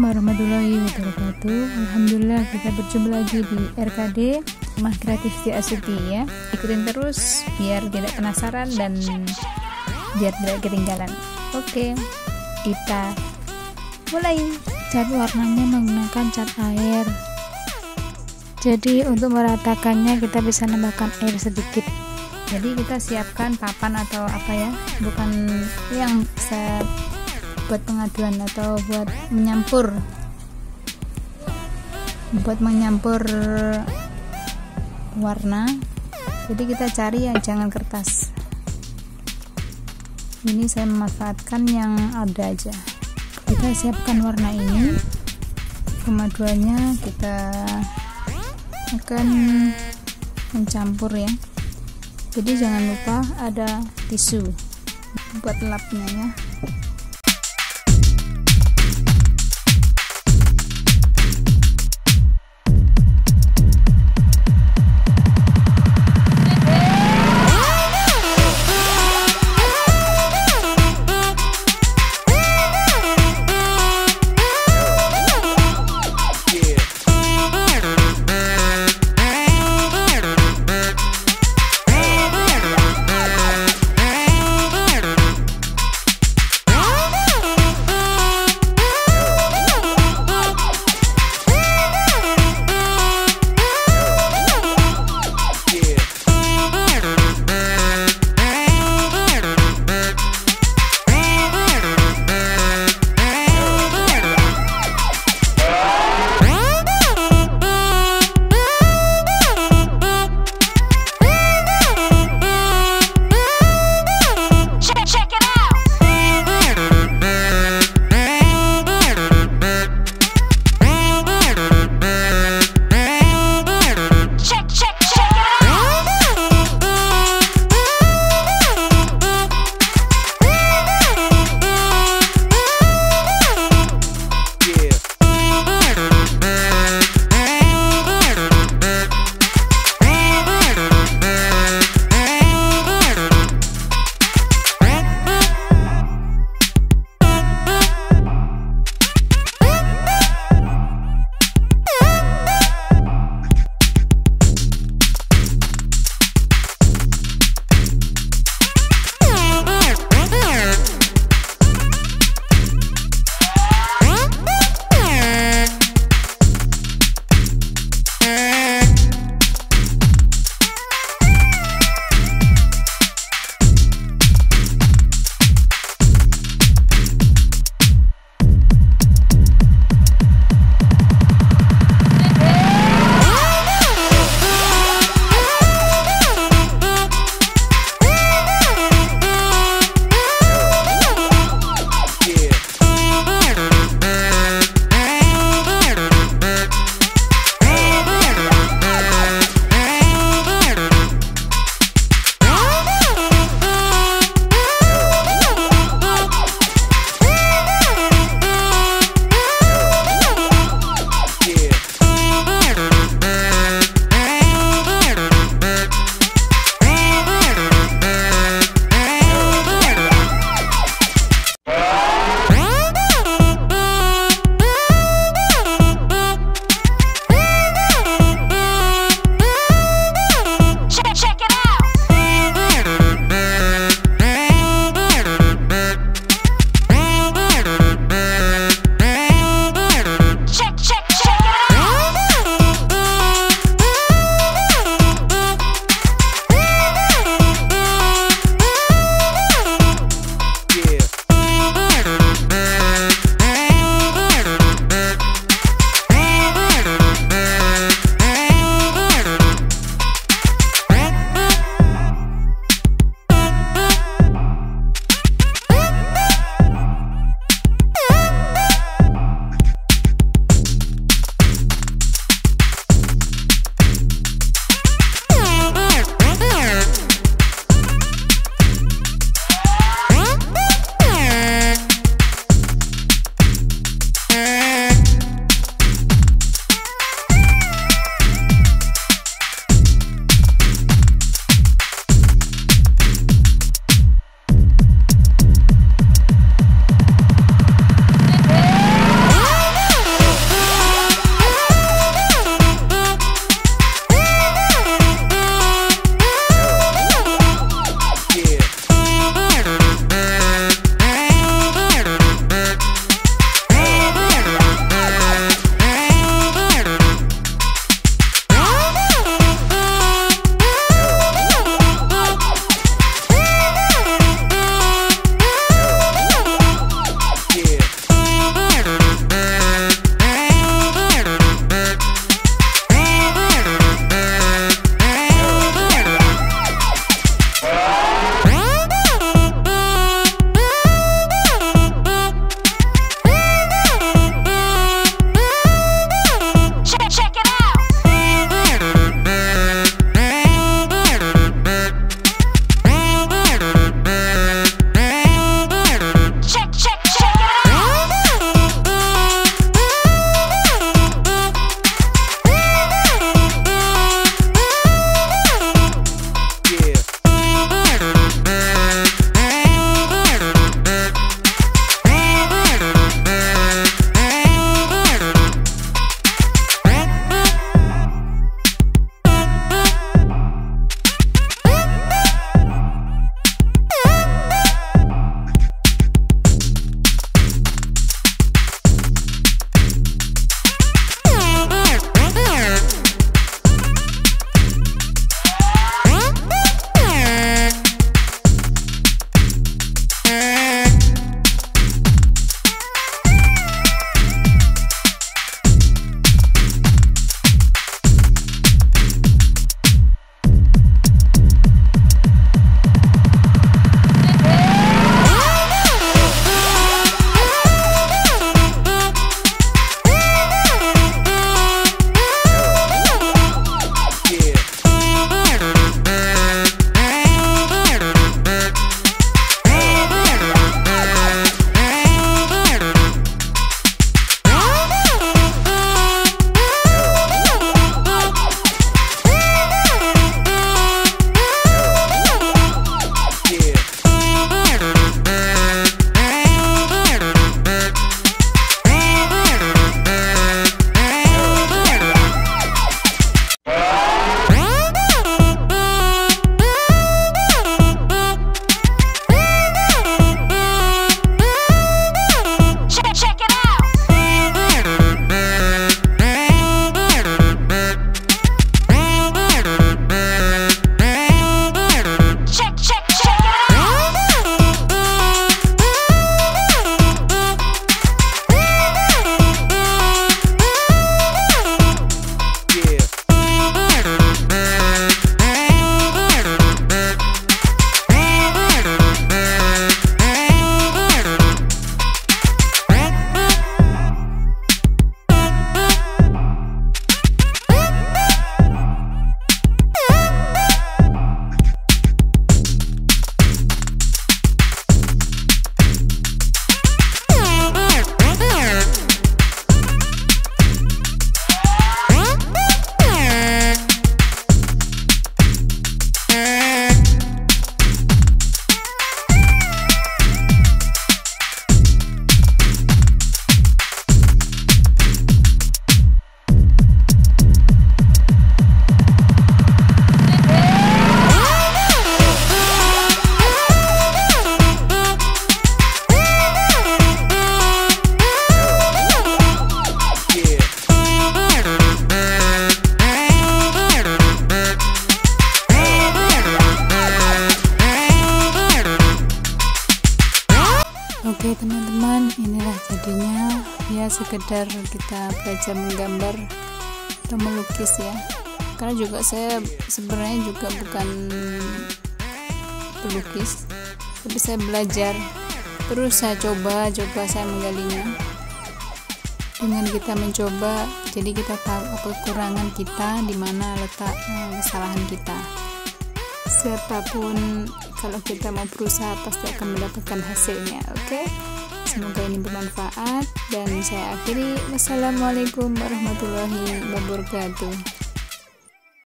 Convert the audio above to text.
warahmatullahi wabarakatuh. Alhamdulillah kita berjumpa lagi di RKD Rumah Kreatif di ASTUTI ya. Ikutin terus biar tidak penasaran dan biar tidak ketinggalan. Oke, kita mulai. Cat warnanya menggunakan cat air. Jadi untuk meratakannya kita bisa nambahkan air sedikit. Jadi kita siapkan papan atau apa ya, bukan yang bisa buat pengaduan atau buat menyampur warna. Jadi kita cari yang jangan kertas. Ini saya memanfaatkan yang ada aja. Kita siapkan warna ini, kemaduannya kita akan mencampur ya. Jadi jangan lupa ada tisu buat lapnya ya. Oke teman-teman, inilah jadinya, ya sekedar kita belajar menggambar atau melukis ya, karena juga saya sebenarnya juga bukan pelukis, tapi saya belajar terus, saya coba saya menggalinya. Dengan kita mencoba, jadi kita tahu apa kekurangan kita, di mana letak kesalahan kita. Siapapun kalau kita mau berusaha pasti akan mendapatkan hasilnya. Oke, semoga ini bermanfaat dan saya akhiri. Wassalamualaikum warahmatullahi wabarakatuh.